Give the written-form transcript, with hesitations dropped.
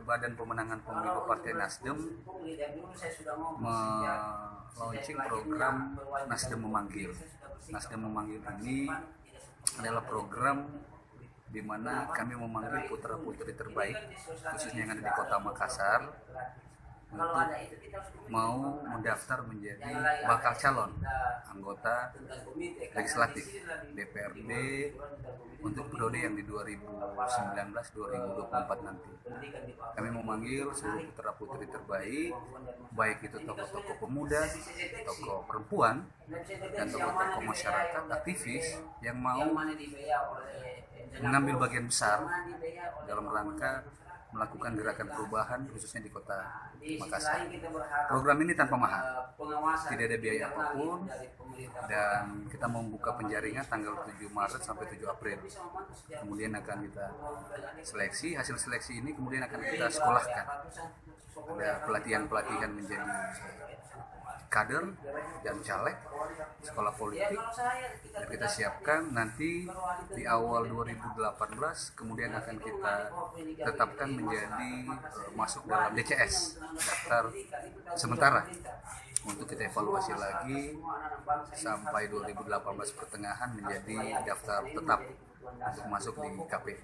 Badan Pemenangan Pemilu Partai Nasdem launching program Nasdem Memanggil. Nasdem Memanggil ini adalah program di mana kami memanggil putra-putri terbaik, khususnya yang ada di Kota Makassar, untuk mau mendaftar menjadi bakal calon anggota legislatif DPRD untuk periode yang di 2019-2024 nanti. Kami memanggil seluruh putra-putri terbaik, baik itu tokoh-tokoh pemuda, tokoh perempuan, dan tokoh-tokoh masyarakat aktivis yang mau mengambil bagian besar dalam rangka melakukan gerakan perubahan khususnya di Kota Makassar. Program ini tanpa mahal, tidak ada biaya apapun, dan kita membuka penjaringan tanggal 7 Maret sampai 7 April. Kemudian akan kita seleksi, hasil seleksi ini kemudian akan kita sekolahkan. Ada pelatihan-pelatihan menjadi kader dan caleg sekolah politik, dan kita siapkan nanti di awal 2018 kemudian akan kita tetapkan menjadi masuk dalam DCS, daftar sementara, untuk kita evaluasi lagi sampai 2018 pertengahan menjadi daftar tetap untuk masuk di KPU.